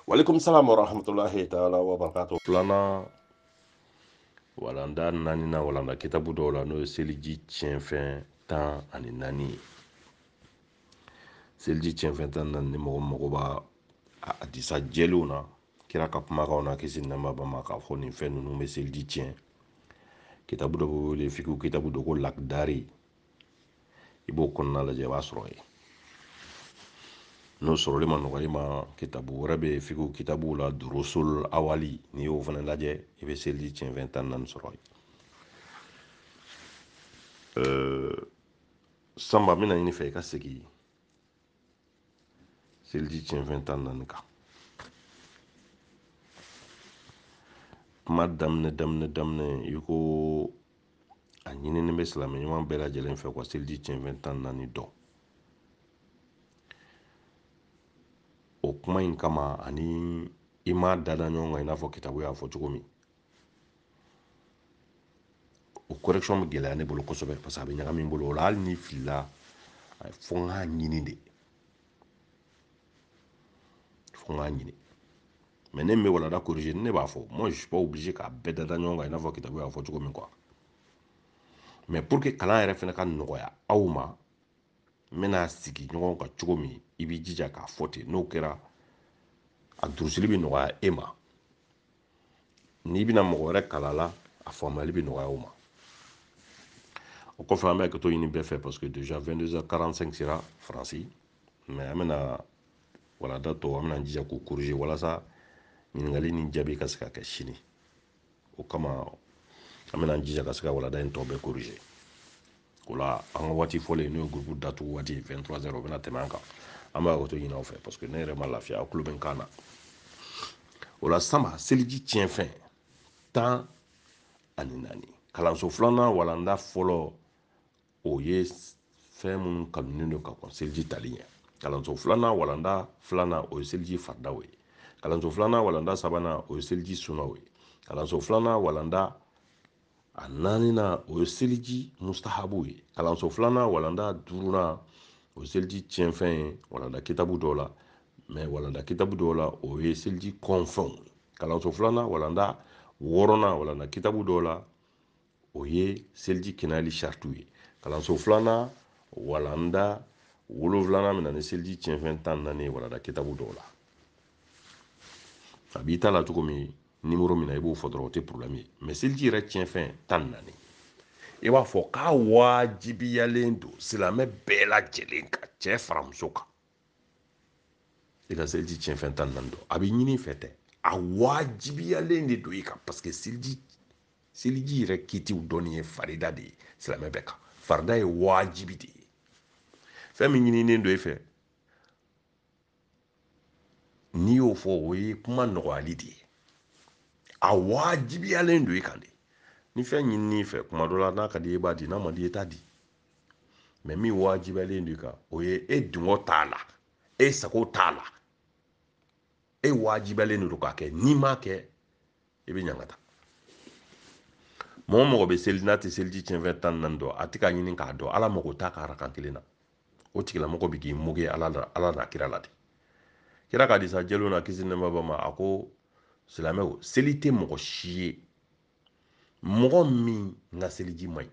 Walaikum salam wa rahmatullahi ta'ala wa barakatuh. Filanan walanda naaninan walanda kitabu dɔw la n'o ye seliji tiɲɛfɛn 14 ye. Seliji tiɲɛfɛn 14 ni mɔgɔ mago b'a a disa jɛlenw na kira ka kumakanw na kisi nɛɛma b'a ma k'a fɔ nin fɛn ninnu bɛ seliji tiɲɛ. Kitabu dɔ bɛ wele fikihu kitabu dɔ ko lakdari, i b'o kɔnɔna lajɛ i b'a sɔrɔ yen. N'o sɔrɔli ma nɔgɔ i ma, kitabu wɛrɛ bɛ fikihu kitabu la durusul awali, n'i y'o fana lajɛ i bɛ seliji tiɲɛfɛn 14 sɔrɔ yen. Samba, n bɛna ɲini fɛ i ka segin seliji tiɲɛfɛn 14 kan. Kuma daminɛ i ko a ɲinini bɛ silamɛ ɲuman bɛɛ lajɛlen fɛ ka seliji tiɲɛfɛn 14 dɔn. O kuma in kama ani i ma dada ɲɔgɔn kan i n'a fɔ kitabu y'a fɔ cogo min, o correction bɛ gɛlɛya ne bolo kosɛbɛ parce que a bɛ ɲagami n bolo. O la hali ni filila fo n k'a ɲini de, fo n k'a ɲini. Mais ne min bɛ walanda corriger ne b'a fɔ, moi je suis pas obligé k'a bɛɛ dada ɲɔgɔn kan i n'a fɔ kitabu y'a fɔ cogo min quoi. Mais pour que kalan yɛrɛ fana ka nɔgɔya aw ma, n bɛna sigi ɲɔgɔn kan cogo min i b'i jija k'a fɔ ten. N'o kɛra a durusili bɛ nɔgɔya e ma. N'i bɛna mɔgɔ wɛrɛ kala la a faamuyali bɛ nɔgɔya o ma. O kɔfɛ an bɛ hakɛto ɲini bɛɛ fɛ parce que déjà 22h45 sera Faransi, mais an bɛna walanda tɔ an bɛna jija k'o corriger walasa ɲininkali ni jaabi ka se ka kɛ sini. O kama an bɛna jija ka se ka walanda in tɔ bɛɛ corriger. O la an ka waati fɔlen n'o ye groupe datugu waati 23h o bɛna tɛmɛ an kan. An bɛ hakɛto ɲini aw fɛ parce que ne yɛrɛ ma lafiya aw tulo bɛ n kan na. O la Samba, seliji tiɲɛfɛn 14, kalanso filanan walanda fɔlɔ o ye fɛn minnu kanunen don ka kɔn seliji tali ɲɛ. Kalanso filanan walanda filanan o ye seliji faridaw ye. Kalanso filanan walanda sabanan o ye seliji sunaw ye. Kalanso filanan walanda a naaninan o ye seliji mustahabu ye. Kalanso filanan walanda duurunan o ye seliji tiɲɛfɛn ye walanda kitabu dɔw la, mais walanda kitabu dɔw la o ye seliji kɔnfɛnw ye. Kalanso filanan walanda wɔɔrɔnan walanda kitabu dɔw la o ye seliji kɛnɛyali saritiw ye. Kalanso filanan walanda 7nan bɛna ni seliji tiɲɛfɛn 14 ye walanda kitabu dɔw la. A b'i ta la cogo min numéro min na i b'o fɔ dɔrɔn o tɛ problème ye. Mais seliji yɛrɛ tiɲɛfɛn 14 i b'a fɔ k'a wajibiyalen don silamɛ bɛɛ lajɛlen kan, cɛ fara muso kan, i ka seliji tiɲɛfɛn 14 dɔn. A bɛ ɲini fɛ tɛ, a wajibiyalen de don i kan parce que seliji yɛrɛ kitiw dɔnni ye farida de ye silamɛ bɛɛ kan. Farida ye wajibi de ye. Fɛn min ɲininen don i fɛ n'i y'o fɔ o ye kuma nɔgɔyali de ye. A wajibiyalen don i kan de. Ni fɛn ɲinini fɛ kuma dɔ la n'a ka di i b'a di, n'a man di i t'a di. Mais min wajibiyalen don i kan o ye e dungɔ t'a la, e sago t'a la, e wajibiyalen don k'a kɛ. N'i m'a kɛ i bɛ ɲangata. Mɔgɔ mɔgɔ bɛ seli n'a tɛ seliji tiɲɛfɛn 14 dɔn a tɛ k'a ɲini k'a dɔn, ala mago t'a ka arakan kelen na. O tigilamɔgɔ bɛ k'i moge ala n'a kira la de. Kira ka hadisa jɛlenw na kisi nɛɛma b'a ma a ko silamɛw seli tɛ mɔgɔ si ye mɔgɔ min ka seliji man ɲi.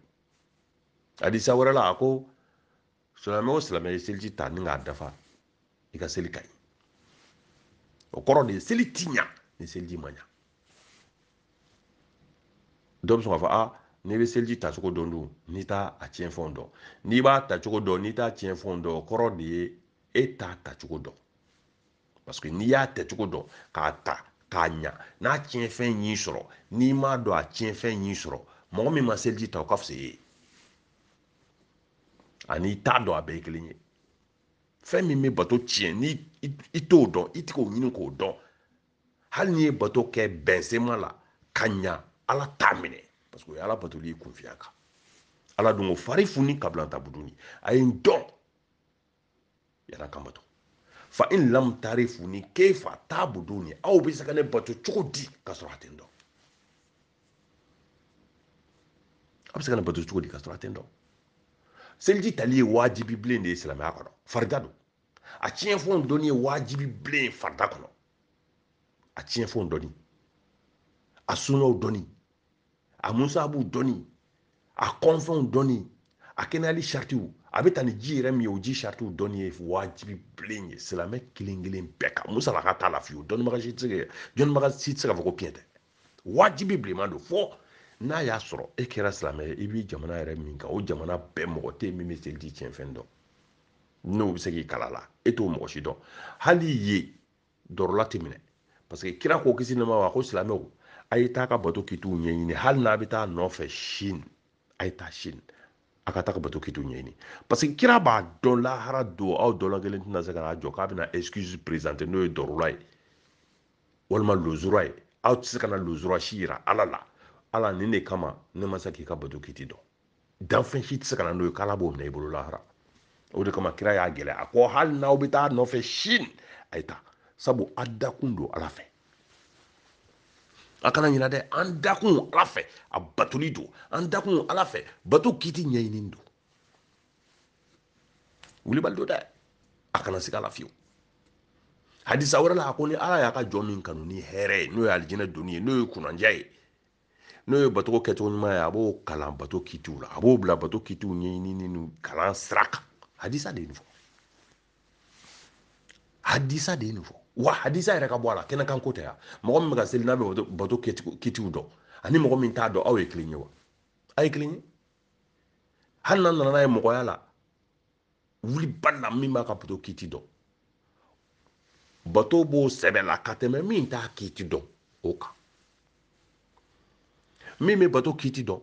Hadisa wɛrɛ la a ko silamɛ o silamɛ ye seliji ta ni k'a dafa i ka seli ka ɲi. O kɔrɔ de ye seli ti ɲa ni seliji man ɲa. Dɔw bɛ sɔn k'a fɔ n'i bɛ seliji ta cogo dɔn dun n'i t'a tiɲɛfɛnw dɔn, n'i b'a ta cogo dɔn n'i t'a tiɲɛfɛnw dɔn, o kɔrɔ de ye e t'a ta cogo dɔn. Parce que n'i y'a ta cogo dɔn k'a ta k'a ɲa n'a tiɲɛfɛn y'i sɔrɔ, n'i m'a dɔn a tiɲɛfɛn y'i sɔrɔ, mɔgɔ min ma seliji ta o ka fisa i ye ani i t'a dɔn a bɛɛ ye kelen ye. Fɛn min bɛ bato tiɲɛ ni i t'o dɔn i tɛ k'o ɲini k'o dɔn, hali n'i ye bato kɛ bɛnsema la ka ɲa ala t'a minɛ parce que o ye ala batoli ye kunfiya kan. Ala dun ko fari funi kabila ta buduni, a ye n dɔn yana kan bato. Fa in lam tarifuni kayfa ta'buduni, aw bɛ se ka ne bato cogo di ka sɔrɔ a tɛ n dɔn. A bɛ se ka ne bato cogo di ka sɔrɔ a tɛ n dɔn. Seliji tali ye wajibi bilen de ye silamɛya kɔnɔ, farida don. A tiɲɛfɛnw dɔnni ye wajibi bilen ye farida kɔnɔ. a tiɲɛfɛnw dɔnni a sunaw dɔnni a musabu dɔnni a kɔnfɛnw dɔnni a kɛnɛyali saritiw a bɛ taa ni ji yɛrɛ min ye o ji saritiw dɔnni ye wajibi bilen ye silamɛ kelen kelen bɛɛ kan musalaka t'a la fiyewu dɔnnibaga si tɛ se ka fɔ ko piɲɛ tɛ wajibi bilenman don fɔ n'a y'a sɔrɔ e kɛra silamɛ ye i b'i jamana yɛrɛ min kan o jamana bɛɛ mɔgɔ tɛ yen min bɛ seliji tiɲɛfɛn dɔn n'o bɛ se k'i kala la e t'o mɔgɔ si dɔn hali ye dɔrɔla tɛ minɛ parce que kira ko kisi nɛma ma ko silamɛw a ye taa ka bato kituw ɲɛɲini hali n'a bɛ taa nɔfɛ sini a ye taa sini a ka taa ka bato kituw ɲɛɲini parce que kira b'a dɔn lahara don aw dɔla kelen tɛna se ka n'a jɔ k'a bɛna excuse présenter n'o ye dɔrɔla ye walima lozura ye aw tɛ se ka na lozura si yira ala la ala nin de kama ne ma se k'i ka bato kiti dɔn danfɛn si tɛ se ka na n'o ye k'ala b'o minɛ i bolo lahara o de kama kira y'a gɛlɛya a ko hali n'aw bɛ taa nɔfɛ sini a ye taa sabu a dakun don ala fɛ a kana ɲinɛ dɛ an dakun ala fɛ a batoli don an dakun ala fɛ bato kiti ɲɛɲini don wulibali don dɛ a kana se ala fiyewu hadisa wɛrɛ la a ko ni ala y'a ka jɔn min kanu ni hɛrɛ ye n'o ye alijinɛ donni ye n'o ye kunandiya ye n'o ye bato kɛcogo ɲuman ye a b'o kalan bato kitiw la a b'o bila bato kitiw ɲɛɲini ni kalan sira kan hadisa de ye nin fɔ hadisa de ye nin fɔ wa hadisa yɛrɛ ka bɔ a la kɛnɛkan ko tɛ yan mɔgɔ min bɛ ka seli n'a bɛ bato kitiw dɔn ani mɔgɔ min t'a dɔn aw ye kelen ye wa a ye kelen ye hali n'a nana n'a ye mɔgɔya la wulibali la min b'a ka bato kiti dɔn bato b'o sɛbɛ la ka tɛmɛ min t'a kiti dɔn o kan min bɛ bato kiti dɔn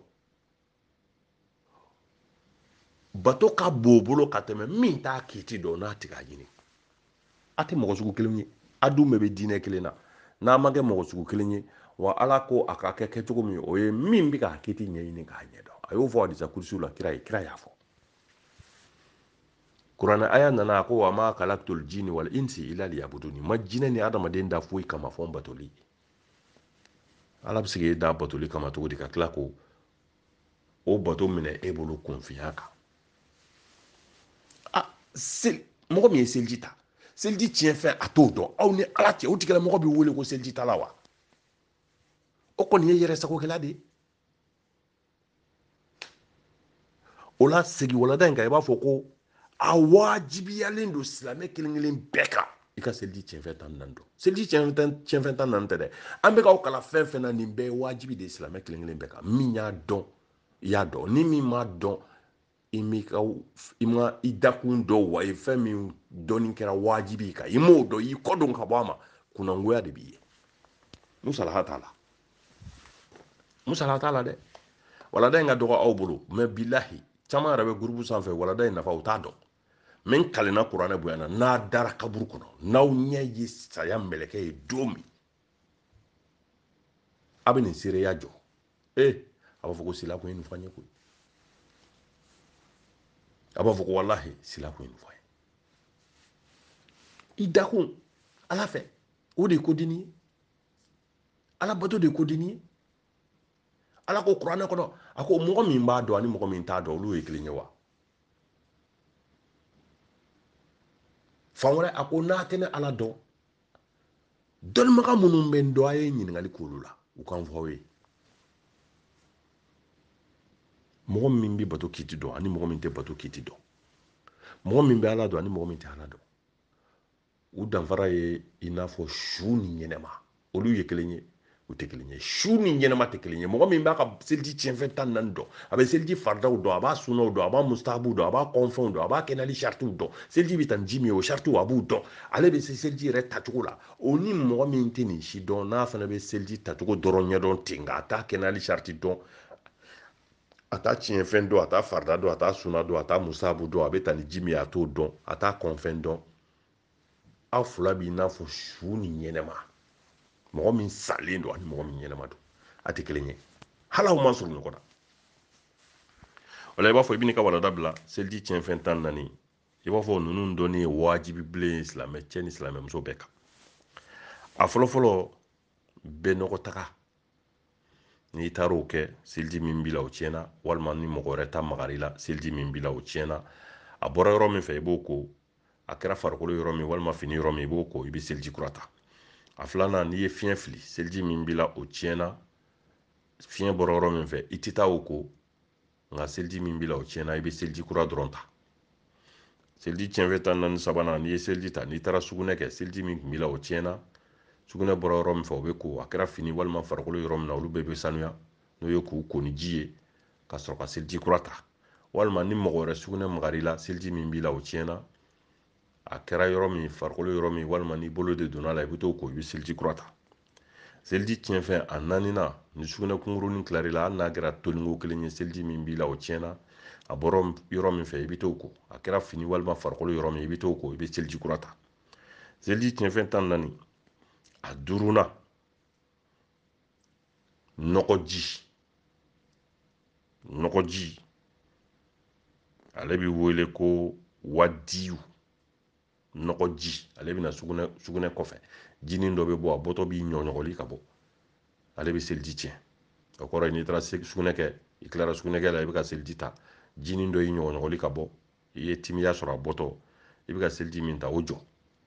bato ka bon o bolo ka tɛmɛ min t'a kiti dɔn n'a tɛ k'a ɲini a tɛ mɔgɔ sugu kelen ye a dun bɛɛ bɛ diinɛ kelen na n'a ma kɛ mɔgɔ sugu kelen ye wa ala ko a ka kɛ kɛcogo min o ye min bɛ k'a kiti ɲɛɲini k'a ɲɛdɔn a y'o fɔ hadisa kurusiw la kira y'a fɔ kuranɛ aya nana a ko wa ma kalaktul jini wal insi illa liyabuduni ma jinɛ ni adamaden da foyi kama fɔ n batoli ala bɛ se k'e da batoli kama cogo di ka tila ko o bato minɛ e bolo kunfiya kan a mɔgɔ min ye seliji ta seliji tiɲɛfɛn a t'o dɔn aw ni ala cɛ o tigila mɔgɔ bɛ wele ko seliji ta la wa o kɔni ye yɛrɛ sagokɛla de ye o la segin walada in kan i b'a fɔ ko a wajibiyalen don silamɛ kelen kelen bɛɛ kan i ka seliji tiɲɛfɛn tan naani dɔn seliji tiɲɛfɛn tan naani tɛ dɛ an bɛ k'aw kalan fɛn fɛn na nin bɛɛ ye wajibi de ye silamɛ kelen kelen bɛɛ kan min y'a dɔn i y'a dɔn ni min m'a dɔn i ma i dakun dɔn wa i fɛn min dɔnni kɛra wajibi kan i m'o dɔn i kɔdon ka bɔ a ma kunangoya de b'i ye musalaha t'a la musalaha t'a la dɛ walada in ka dɔgɔ aw bolo mɛ bilahi caman yɛrɛ bɛ gurupu sanfɛ walada in nafa u t'a dɔn min kalenna kuranɛ bonyana n'a dara kaburu kɔnɔ n'aw ɲɛ ye saya mɛlɛkɛ ye don min a bɛ nin seereya jɔ a b'a fɔ ko sila kun ye nin fɔ an ye koyi a b'a fɔ ko walahi sila kun ye nin fɔ an ye i dakun ala fɛ o de ye kodini ye ala bato de ye kodini ye ala ko kuranɛ kɔnɔ a ko mɔgɔ min b'a dɔn ani mɔgɔ min t'a dɔn olu ye kelen ye wa fan wɛrɛ a ko n'a tɛ ne ala dɔn dɔnnibaga minnu bɛ n dɔn a ye ɲininkali k'olu la u k'an fɔ aw ye mɔgɔ min bɛ bato kiti dɔn ani mɔgɔ min tɛ bato kiti dɔn mɔgɔ min bɛ ala dɔn ani mɔgɔ min tɛ ala dɔn u danfara ye i n'a fɔ su ni ɲɛnɛma olu ye kelen ye u tɛ kelen ye su ni ɲɛnɛma tɛ kelen ye mɔgɔ min b'a ka seliji tiɲɛfɛn tan naani dɔn a bɛ seliji faridaw dɔn a b'a sunaw dɔn a b'a mustahabu dɔn a b'a kɔnfɛnw dɔn a b'a kɛnɛyali saritiw dɔn seliji bɛ taa ni ji min ye o saritiw a b'u dɔn ale bɛ se seliji yɛrɛ tacogo la o ni mɔgɔ min tɛ nin si dɔn n'a fana bɛ seliji tacogo dɔrɔn ɲɛdɔn ten nka a t'a kɛnɛyali sariti dɔn a t'a tiɲɛfɛn dɔn a t'a farida dɔn a t'a suna dɔn a t'a musahabu dɔn a bɛ taa ni ji min ye a t'o dɔn a t'a kɔnfɛn dɔn aw fila b'i n'a fɔ su ni ɲɛnɛma mɔgɔ min salen don ani mɔgɔ min ɲɛnɛma don a tɛ kelen ye hali aw ma surun ɲɔgɔn na o la i b'a fɔ i bɛ n'i ka walanda bila seliji tiɲɛfɛn tan naani i b'a fɔ ninnu dɔnni ye wajibi bilen silamɛ cɛ ni silamɛmuso bɛɛ kan a fɔlɔfɔlɔ bɛɛ nɔgɔ taga n'i taara o kɛ seliji min b'i la o tiɲɛna walima ni mɔgɔ wɛrɛ ta magar'i la seliji min b'i la o tiɲɛna a bɔra yɔrɔ min fɛ i b'o ko a kɛra farikolo yɔrɔ min walima fini yɔrɔ min i b'o ko i bɛ seliji kura ta a filanan n'i ye fiɲɛ fili seliji min b'i la o tiɲɛna fiɲɛ bɔra yɔrɔ min fɛ i tɛ taa o ko nka seliji min b'i la o tiɲɛna i bɛ seliji kura dɔrɔn ta seliji tiɲɛfɛn tan naani sabanan n'i ye seliji ta n'i taara sugunɛ kɛ seliji min tun b'i la o tiɲɛna sugunɛ bɔra yɔrɔ min fɛ o bɛ ko a kɛra fini walima farikolo yɔrɔ min na olu bɛɛ bɛ sanuya n'o ye k'u ko ni ji ye ka sɔrɔ ka seliji kura ta walima ni mɔgɔ wɛrɛ sugunɛ magar'i la seliji min b'i la o tiɲɛna a kɛra yɔrɔ min farikolo yɔrɔ min walima n'i bolo de donna la i bɛ t'o ko i bɛ seliji kura ta seliji tiɲɛfɛn a naaninan ni sugunɛ kunkurunin tilar'i la hali n'a kɛra tolinko kelen ye seliji min b'i la o tiɲɛna a bɔra yɔrɔ min fɛ i bɛ t'o ko a kɛra fini walima farikolo yɔrɔ min i bɛ t'o ko i bɛ seliji kura ta seliji tiɲɛfɛn tan naani a duurunan nɔgɔji ale bɛ wele ko wadiyu nɔgɔji ale bɛna sugunɛ kɔfɛ jinin dɔ bɛ bɔ a bɔtɔ b'i ɲɔɲɔgɔli ka bɔ ale bɛ seliji tiɲɛ o kɔrɔ ye n'i taara sugunɛ kɛ i tilara sugunɛkɛ la i bɛ ka seliji ta jinin dɔ y'i ɲɔgɔli ka bɔ i ye timiya sɔrɔ a bɔtɔ i bɛ ka seliji min ta o jɔ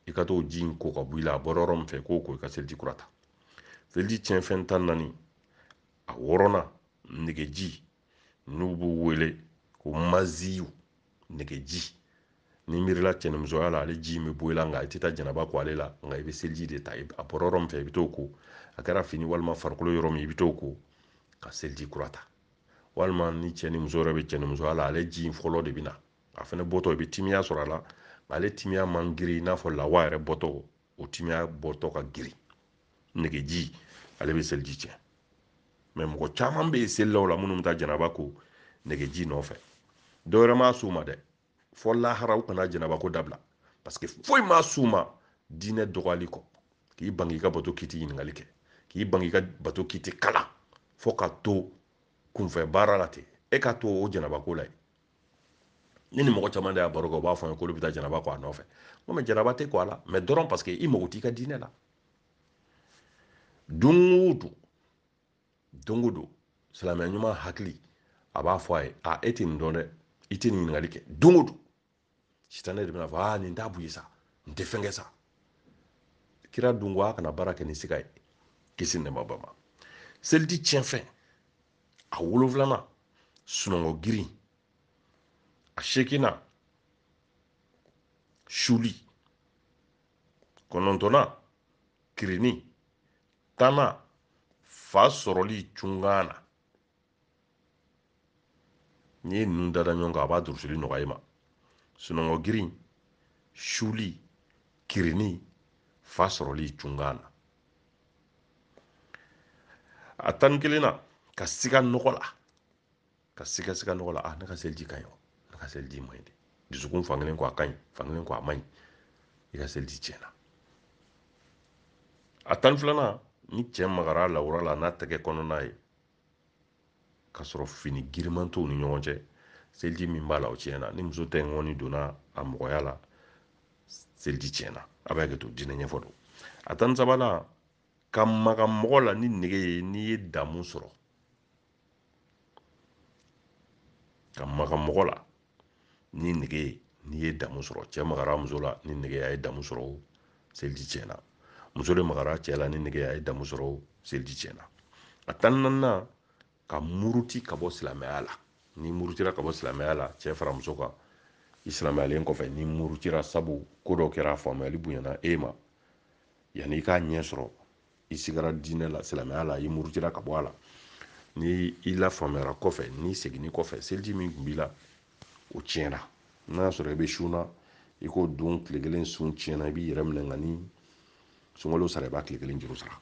i ka t'o ji in ko ka bɔ i la a bɔra yɔrɔ min fɛ k'o ko i ka seliji kura ta seliji tiɲɛfɛn tan naani a wɔɔrɔnan nɛgɛji n'u b'u wele ko maziyu nɛgɛji ni miirila cɛnimusoya la ale ji in bɛ bɔ i la nka i tɛ taa janaba ko ale la nka i bɛ seliji de ta a bɔra yɔrɔ min fɛ i bɛ t'o ko a kɛra fini walima farikolo yɔrɔ min i bɛ t'o ko ka seliji kura ta walima ni cɛ ni muso yɛrɛ bɛ cɛnimusoya la ale ji in fɔlɔ de bɛ na a fana bɔtɔ i bɛ timiya sɔrɔ a la nka ale timiya man girin i n'a fɔ lawa yɛrɛ bɔtɔ o timiya bɔtɔ ka girin nɛgɛji ale bɛ seliji tiɲɛ mɛ mɔgɔ caman bɛ yen selilaw la minnu bɛ taa janaba ko nɛgɛji nɔfɛ dɔwɛrɛ m'a s'u ma dɛ fɔ lahara u kana janaba ko dabila parce que foyi m'a s'u ma diinɛ dɔgɔyali kɔ k'i ban k'i ka bato k'i tɛ ɲininkali kɛ k'i ban k'i ka bato k'i tɛ kalan fo ka to kunfɛ baara la ten e ka to o janaba ko la yen ni mɔgɔ caman de y'a baro kɛ u b'a fɔ n ye k'olu bɛ taa janaba ko a nɔfɛ n ko mɛ janaba tɛ ko a la mɛ dɔrɔn parce que i mago t'i ka diinɛ la don o don silamɛ ɲuman hakili a b'a fɔ a ye e tɛ nin dɔn dɛ i tɛ nin ɲininkali kɛ don o don sitanɛ de bɛna fɔ nin t'a bu ye sa nin tɛ fɛn kɛ sa kira dun ko a kana baara kɛ ni siga ye kisi nɛma ba ma seliji tiɲɛfɛn a 7 sunɔgɔ girin a 8 suli 9 kirini 10 fa sɔrɔli cungan na n'i ye ninnu dada ɲɔgɔn kan a b'a durusili nɔgɔya i ma sunɔgɔ girin suli kirini fa sɔrɔli cungan na a 11 na ka siga nɔgɔ la ka siga nɔgɔ la ne ka seliji ka ɲi ne ka seliji man ɲi dɛ dusukun fankelen ko a ka ɲi fankelen ko a man ɲi i ka seliji tiɲɛna a 12 ni cɛ magara lawura la n'a tɛgɛ kɔnɔna ye ka sɔrɔ fini giriman t'u ni ɲɔgɔn cɛ seliji min b'a la o tiɲɛna ni muso tɛ ŋɔni donna a mɔgɔya la seliji tiɲɛna a b'a kɛ to diinɛ ɲɛfɔ don a 13 ka maga mɔgɔ la ni nege ye n'i ye damu sɔrɔ ka maga mɔgɔ la ni nege ye n'i ye damu sɔrɔ cɛ magara muso la ni nege a ye damu sɔrɔ seliji tiɲɛna muso de magara cɛ la ni nege a ye damu sɔrɔ seliji tiɲɛna a 14 ka muruti ka bɔ silamɛya la ni murutira ka bɔ silamɛya la cɛ fara muso kan i silamɛyalen kɔfɛ ni murutira sabu ko dɔ kɛra a faamuyali bonyana e ma yanni i k'a ɲɛ sɔrɔ i sigara diinɛ la silamɛya la i murutira ka bɔ a la ni i lafaamuyara kɔfɛ ni seginni kɔfɛ seliji min tun b'i la o tiɲɛna n'a y'a sɔrɔ i bɛ sun na i k'o don tile 1 sun tiɲɛna i b'i yɛrɛ minɛ nka ni sunkalo sara i b'a tile 1 juru sara